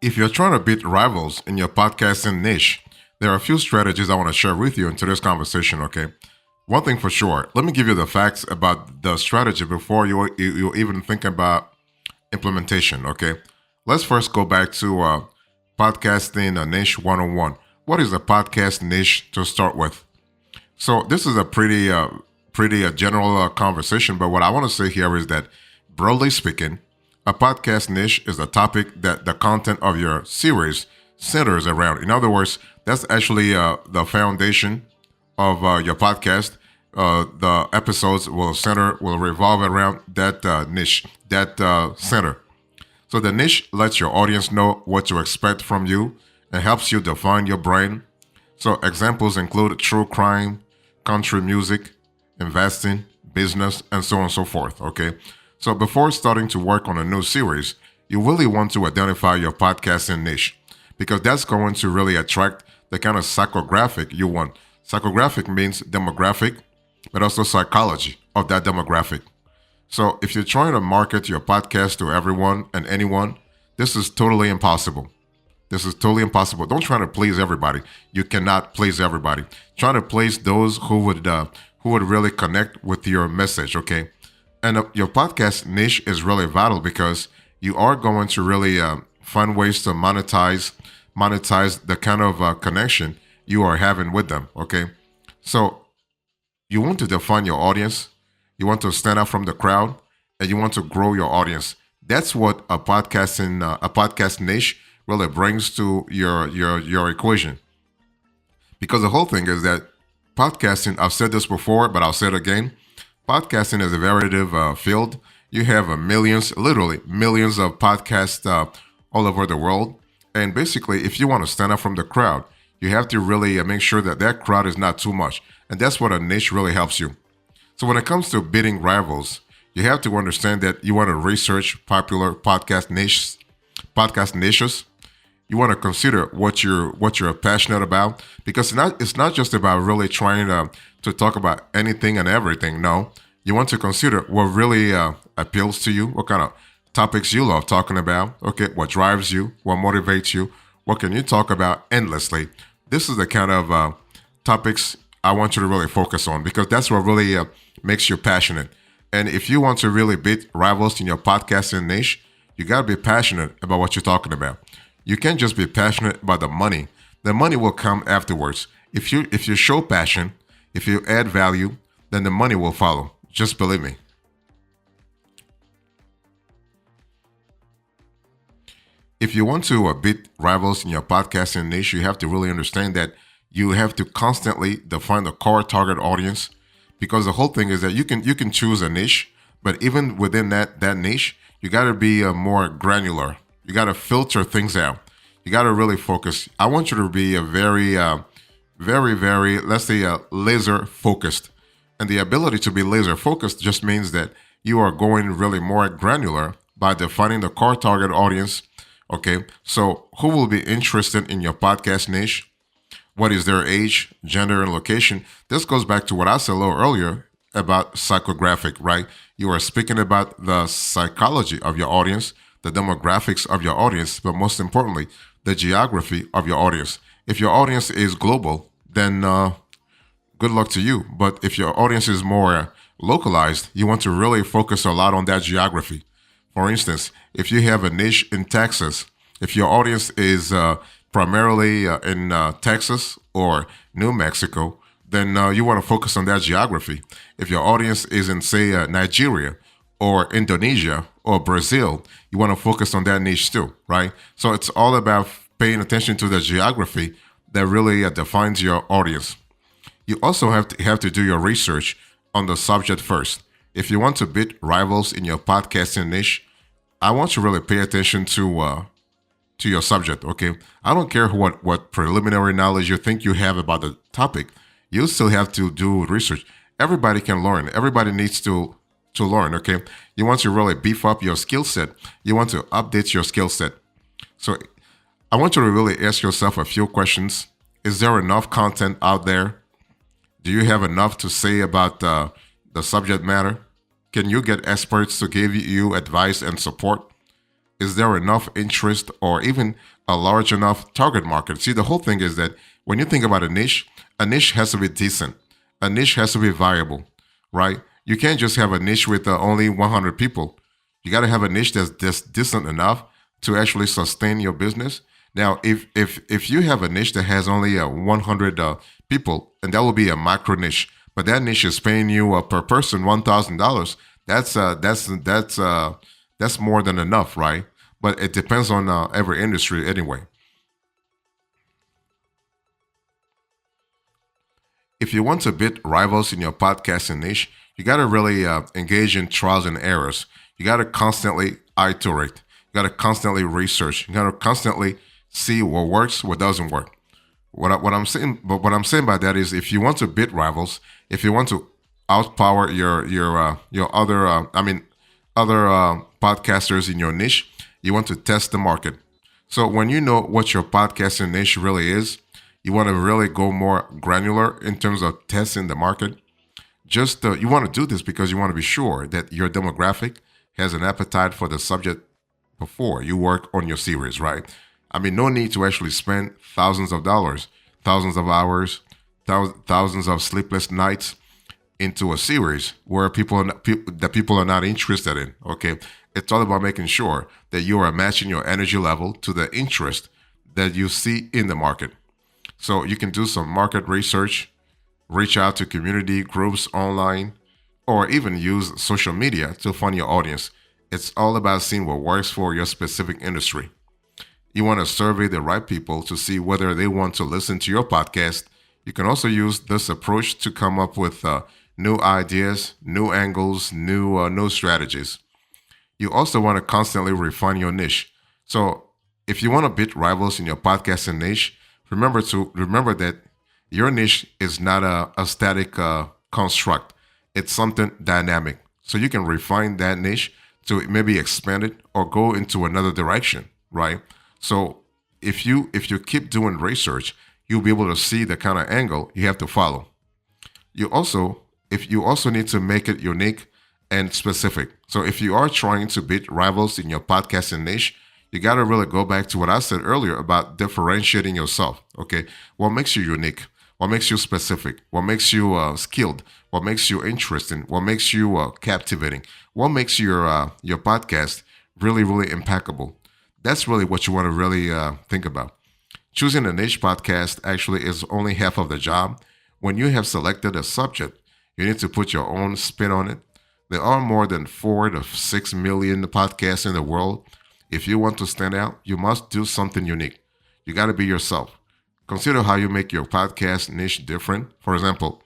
If you're trying to beat rivals in your podcasting niche, there are a few strategies I want to share with you in today's conversation, okay? One thing for sure, let me give you the facts about the strategy before you even think about implementation, okay? Let's first go back to podcasting niche 101. What is a podcast niche to start with? So this is a pretty general conversation, but what I want to say here is that broadly speaking, a podcast niche is a topic that the content of your series centers around. In other words, that's actually the foundation of your podcast. The episodes will revolve around that niche, that center. So the niche lets your audience know what to expect from you and helps you define your brand. So examples include true crime, country music, investing, business, and so on and so forth. Okay. So before starting to work on a new series, you really want to identify your podcasting niche because that's going to really attract the kind of psychographic you want. Psychographic means demographic, but also psychology of that demographic. So if you're trying to market your podcast to everyone and anyone, this is totally impossible. This is totally impossible. Don't try to please everybody. You cannot please everybody. Try to please those who would really connect with your message. Okay, and your podcast niche is really vital because you are going to really find ways to monetize the kind of connection you are having with them. Okay, so you want to define your audience, you want to stand out from the crowd, and you want to grow your audience. That's what a podcast niche really brings to your equation. Because the whole thing is that podcasting, I've said this before, but I'll say it again. Podcasting is a very competitive field. You have millions, literally millions of podcasts all over the world. And basically, if you want to stand out from the crowd, you have to really make sure that that crowd is not too much. And that's what a niche really helps you. So when it comes to beating rivals, you have to understand that you want to research popular podcast niches. You want to consider what you're passionate about because it's not just about really trying to talk about anything and everything. No, you want to consider what really appeals to you, what kind of topics you love talking about. Okay, what drives you, what motivates you, what can you talk about endlessly. This is the kind of topics I want you to really focus on because that's what really makes you passionate. And if you want to really beat rivals in your podcasting niche, you got to be passionate about what you're talking about. You can't just be passionate about the money. The money will come afterwards. If you show passion, if you add value, then the money will follow. Just believe me. If you want to beat rivals in your podcasting niche, you have to really understand that you have to constantly define the core target audience because the whole thing is that you can choose a niche, but even within that niche, you got to be more granular. You got to filter things out. You got to really focus. I want you to be a very, let's say, laser focused. And the ability to be laser focused just means that you are going really more granular by defining the core target audience. Okay, so who will be interested in your podcast niche? What is their age, gender, and location? This goes back to what I said a little earlier about psychographic, right? You are speaking about the psychology of your audience, the demographics of your audience, but most importantly, the geography of your audience. If your audience is global, then good luck to you. But if your audience is more localized, you want to really focus a lot on that geography. For instance, if you have a niche in Texas, if your audience is primarily in Texas or New Mexico, then you want to focus on that geography. If your audience is in, say, Nigeria or Indonesia or Brazil, you want to focus on that niche too, right? So it's all about paying attention to the geography that really defines your audience. You also have to do your research on the subject first. If you want to beat rivals in your podcasting niche, I want you to really pay attention to your subject. Okay, I don't care what preliminary knowledge you think you have about the topic. You still have to do research. Everybody can learn. Everybody needs to learn. Okay, you want to really beef up your skill set. You want to update your skill set. So I want you to really ask yourself a few questions. Is there enough content out there? Do you have enough to say about the subject matter? Can you get experts to give you advice and support? is there enough interest or even a large enough target market? See, the whole thing is that when you think about a niche has to be decent. A niche has to be viable, right? You can't just have a niche with only 100 people. You got to have a niche that's decent enough to actually sustain your business. Now, if you have a niche that has only 100 people, and that will be a micro niche, but that niche is paying you per person $1,000. That's more than enough, right? But it depends on every industry anyway. If you want to beat rivals in your podcasting niche, you got to really engage in trials and errors. You got to constantly iterate. You got to constantly research. You got to constantly see what works, what doesn't work. What I'm saying by that is, if you want to beat rivals, if you want to outpower your other, other podcasters in your niche, you want to test the market. So when you know what your podcasting niche really is, you want to really go more granular in terms of testing the market. Just you want to do this because you want to be sure that your demographic has an appetite for the subject before you work on your series, right? I mean, no need to actually spend thousands of dollars, thousands of hours, thousands of sleepless nights into a series where people are not interested in. Okay, it's all about making sure that you are matching your energy level to the interest that you see in the market. So you can do some market research, reach out to community groups online, or even use social media to find your audience. It's all about seeing what works for your specific industry. You want to survey the right people to see whether they want to listen to your podcast. You can also use this approach to come up with new ideas, new angles, new strategies. You also want to constantly refine your niche. So if you want to beat rivals in your podcasting niche, remember that your niche is not a static construct. It's something dynamic. So you can refine that niche to maybe expand it or go into another direction, right? So if you keep doing research, you'll be able to see the kind of angle you have to follow. You also need to make it unique and specific. So if you are trying to beat rivals in your podcasting niche, you got to really go back to what I said earlier about differentiating yourself. Okay, what makes you unique? What makes you specific? What makes you skilled? What makes you interesting? What makes you captivating? What makes your podcast really really impeccable? That's really what you want to really think about. Choosing a niche podcast actually is only half of the job. When you have selected a subject, you need to put your own spin on it. There are more than 4 to 6 million podcasts in the world. If you want to stand out, you must do something unique. You got to be yourself. Consider how you make your podcast niche different. For example,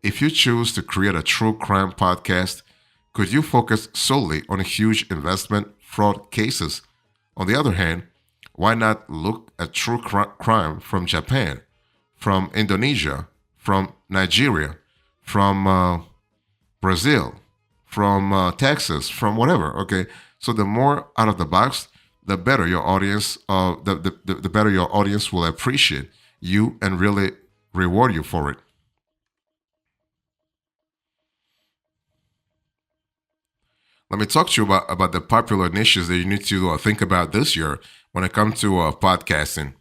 if you choose to create a true crime podcast, could you focus solely on huge investment fraud cases? On the other hand, why not look at true crime from Japan, from Indonesia, from Nigeria, from Brazil, from Texas, from whatever? Okay, so the more out of the box, the better your audience, the better your audience will appreciate you and really reward you for it. Let me talk to you about the popular niches that you need to think about this year when it comes to podcasting.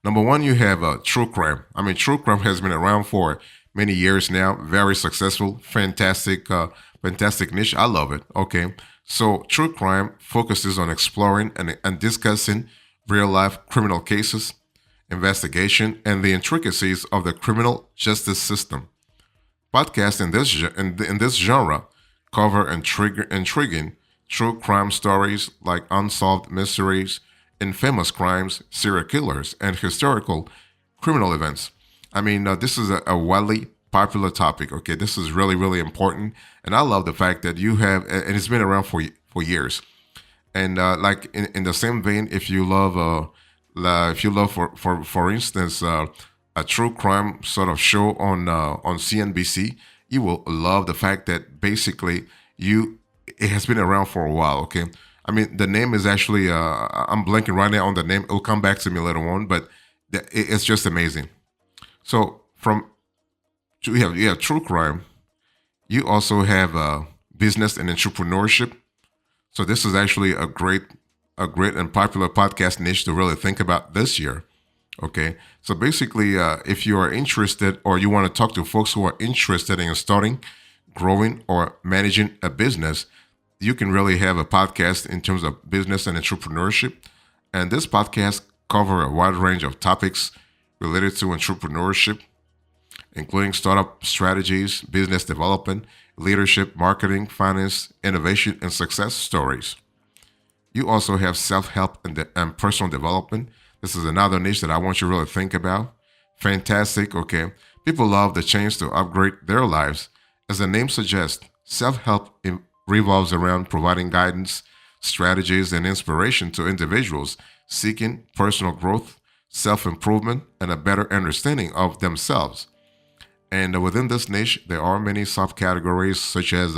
Number one, you have true crime. I mean, true crime has been around for many years now. Very successful, fantastic niche. I love it. Okay, so true crime focuses on exploring and discussing real life criminal cases, investigation, and the intricacies of the criminal justice system. Podcasts in this genre cover intriguing true crime stories like unsolved mysteries, infamous crimes, serial killers, and historical criminal events. I mean, this is a widely popular topic. Okay, this is really really important, and I love the fact that you have, and it's been around for years. And like in the same vein, if you love for instance a true crime sort of show on CNBC, you will love the fact that basically it has been around for a while. Okay, I mean the name is actually I'm blanking right now on the name. It'll come back to me later on, but it's just amazing. So you have true crime. You also have business and entrepreneurship. So this is actually a great a great and popular podcast niche to really think about this year. Okay, so basically, if you are interested or you want to talk to folks who are interested in starting, growing, or managing a business, you can really have a podcast in terms of business and entrepreneurship. And this podcast cover a wide range of topics related to entrepreneurship, including startup strategies, business development, leadership, marketing, finance, innovation, and success stories. You also have self-help and personal development. This is another niche that I want you to really think about. Fantastic, okay? People love the chance to upgrade their lives. As the name suggests, self-help revolves around providing guidance, strategies, and inspiration to individuals seeking personal growth, self-improvement, and a better understanding of themselves. And within this niche, there are many subcategories such as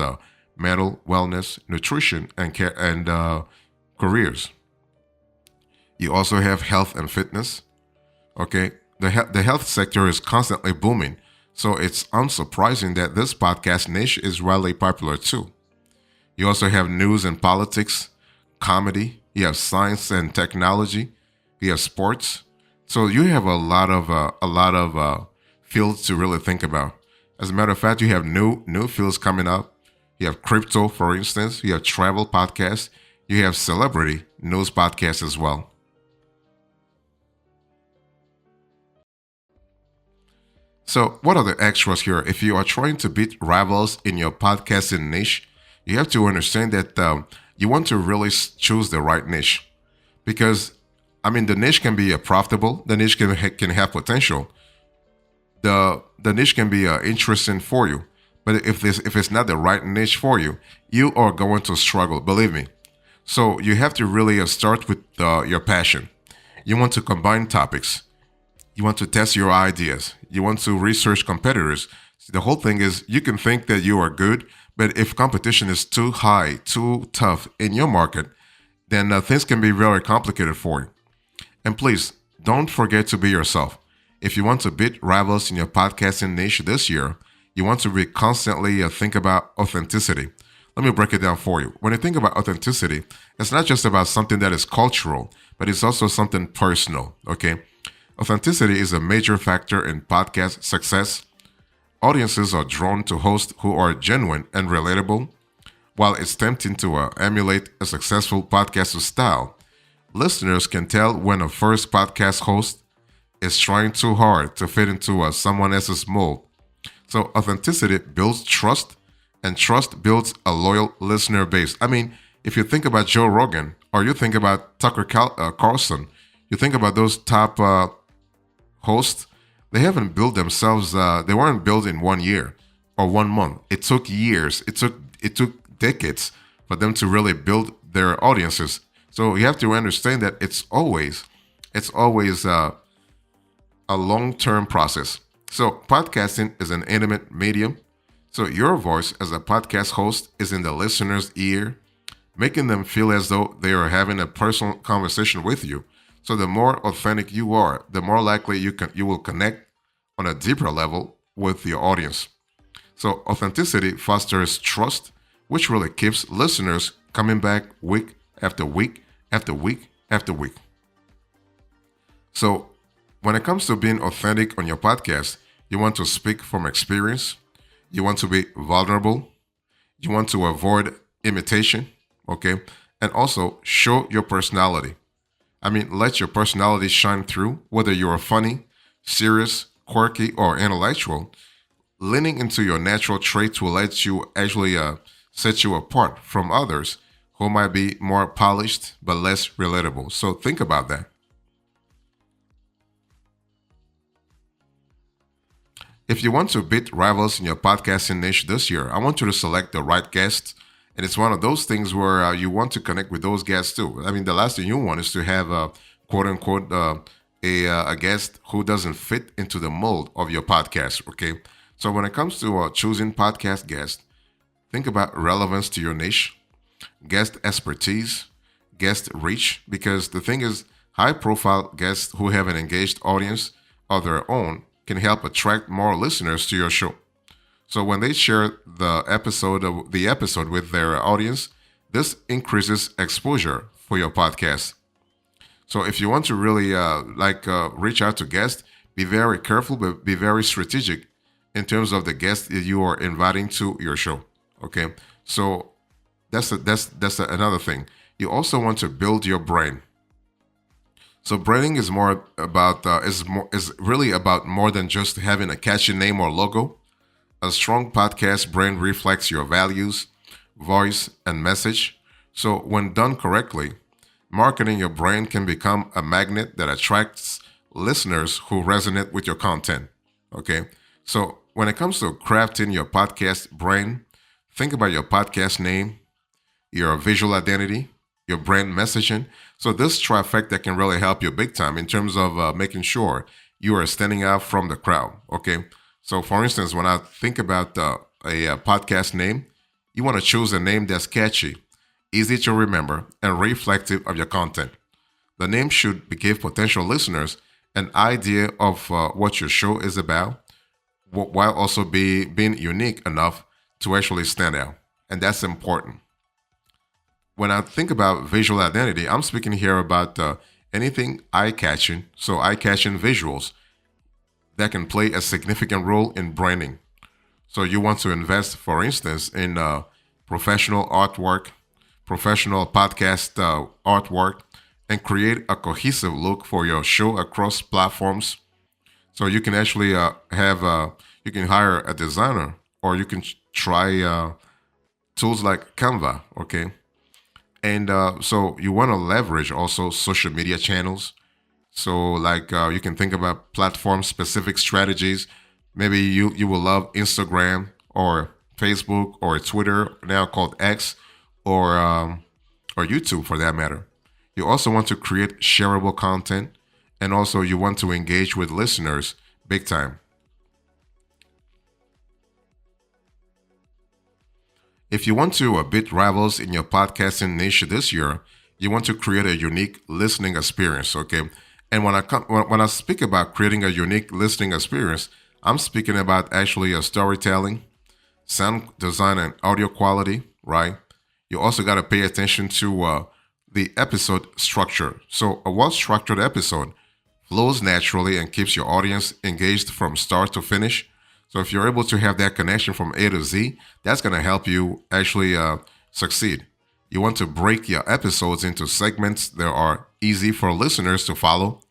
mental wellness, nutrition, and care and careers. You also have health and fitness. Okay, the health sector is constantly booming, so it's unsurprising that this podcast niche is widely popular too. You also have news and politics, comedy. You have science and technology. You have sports. So you have a lot of fields to really think about. As a matter of fact, you have new fields coming up. You have crypto, for instance. You have travel podcasts. You have celebrity news podcasts as well. So, what are the extras here? If you are trying to beat rivals in your podcasting niche, you have to understand that you want to really choose the right niche. Because, I mean, the niche can be profitable, the niche can have potential, the niche can be interesting for you. But if it's not the right niche for you, you are going to struggle, believe me. So, you have to really start with your passion. You want to combine topics. You want to test your ideas. You want to research competitors. The whole thing is you can think that you are good, but if competition is too high, too tough in your market, then things can be very complicated for you. And please, don't forget to be yourself. If you want to beat rivals in your podcasting niche this year, you want to be constantly think about authenticity. Let me break it down for you. When you think about authenticity, it's not just about something that is cultural, but it's also something personal, okay? Authenticity is a major factor in podcast success. Audiences are drawn to hosts who are genuine and relatable. While it's tempting to emulate a successful podcaster style, listeners can tell when a first podcast host is trying too hard to fit into someone else's mold. So, authenticity builds trust, and trust builds a loyal listener base. I mean, if you think about Joe Rogan or you think about Tucker Carlson, you think about those top hosts, they haven't built themselves. They weren't built in 1 year or 1 month. It took years. It took decades for them to really build their audiences. So you have to understand that it's always a long-term process. So podcasting is an intimate medium. So your voice as a podcast host is in the listener's ear, making them feel as though they are having a personal conversation with you. So the more authentic you are, the more likely you will connect on a deeper level with your audience. So authenticity fosters trust, which really keeps listeners coming back week after week after week after week. So when it comes to being authentic on your podcast, you want to speak from experience, you want to be vulnerable, you want to avoid imitation, okay? And also show your personality. I mean, let your personality shine through, whether you're funny, serious, quirky, or intellectual. Leaning into your natural traits will let you actually set you apart from others who might be more polished but less relatable. So think about that. If you want to beat rivals in your podcasting niche this year, I want you to select the right guest. And it's one of those things where you want to connect with those guests too. I mean, the last thing you want is to have a quote unquote a guest who doesn't fit into the mold of your podcast. Okay. So when it comes to choosing podcast guests, think about relevance to your niche, guest expertise, guest reach, because the thing is, high profile guests who have an engaged audience of their own can help attract more listeners to your show. So when they share the episode with their audience, this increases exposure for your podcast. So if you want to really reach out to guests, be very careful, but be very strategic in terms of the guests that you are inviting to your show. Okay, so another thing. You also want to build your brand. So branding is more about is really about more than just having a catchy name or logo. A strong podcast brand reflects your values, voice, and message. So when done correctly, marketing your brand can become a magnet that attracts listeners who resonate with your content. Okay. So when it comes to crafting your podcast brand, think about your podcast name, your visual identity, your brand messaging. So this trifecta can really help you big time in terms of making sure you are standing out from the crowd. Okay. So for instance, when I think about a podcast name, you want to choose a name that's catchy, easy to remember, and reflective of your content. The name should give potential listeners an idea of what your show is about, while also being unique enough to actually stand out. And that's important. When I think about visual identity, I'm speaking here about anything eye-catching, so eye-catching visuals that can play a significant role in branding. So you want to invest, for instance, in professional artwork, professional podcast artwork, and create a cohesive look for your show across platforms. So you can actually you can hire a designer, or you can try tools like Canva. Okay, and so you want to leverage also social media channels. So you can think about platform specific strategies. Maybe you will love Instagram or Facebook or Twitter, now called X, or YouTube for that matter. You also want to create shareable content, and also you want to engage with listeners big time. If you want to beat rivals in your podcasting niche this year, you want to create a unique listening experience. Okay, and when I speak about creating a unique listening experience, I'm speaking about actually a storytelling, sound design, and audio quality. Right. You also got to pay attention to the episode structure. So a well-structured episode flows naturally and keeps your audience engaged from start to finish. So if you're able to have that connection from A to Z, that's going to help you actually succeed. You want to break your episodes into segments that are easy for listeners to follow.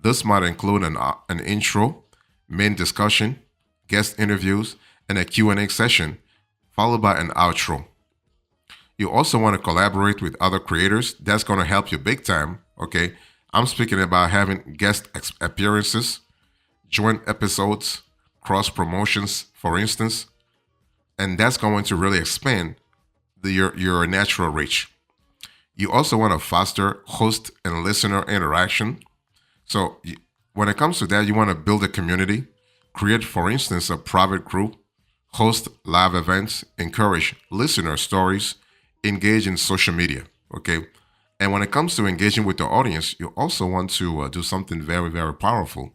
This might include an intro, main discussion, guest interviews, and a Q&A session, followed by an outro. You also want to collaborate with other creators. That's going to help you big time. Okay, I'm speaking about having guest appearances, joint episodes, cross promotions, for instance, and that's going to really expand your natural reach. You also want to foster host and listener interaction. So when it comes to that, you want to build a community, create, for instance, a private group, host live events, encourage listener stories, engage in social media. Okay. And when it comes to engaging with the audience, you also want to do something very, very powerful,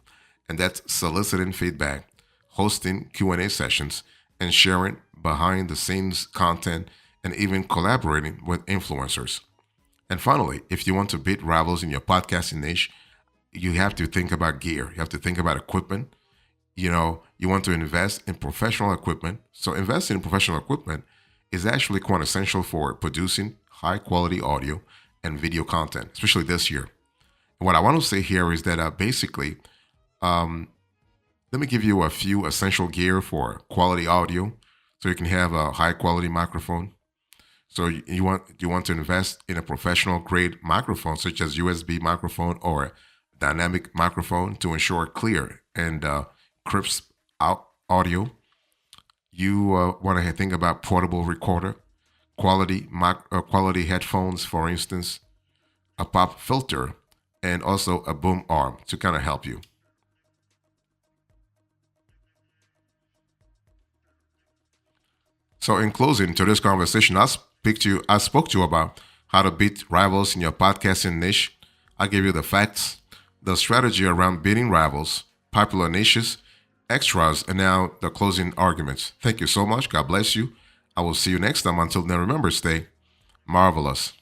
and that's soliciting feedback, hosting Q&A sessions, and sharing behind the scenes content, and even collaborating with influencers. And finally, if you want to beat rivals in your podcasting niche, you have to think about gear. You have to think about equipment. You want to invest in professional equipment. So investing in professional equipment is actually quite essential for producing high quality audio and video content, especially this year. And what I want to say here is that basically, let me give you a few essential gear for quality audio, so you can have a high quality microphone. So you want to invest in a professional grade microphone, such as USB microphone or dynamic microphone, to ensure clear and crisp audio. You want to think about portable recorder, quality headphones, for instance, a pop filter, and also a boom arm to kind of help you. So in closing to this conversation, I spoke to you about how to beat rivals in your podcasting niche. I gave you the facts, the strategy around beating rivals, popular niches, extras, and now the closing arguments. Thank you so much. God bless you. I will see you next time. Until then, remember, stay marvelous.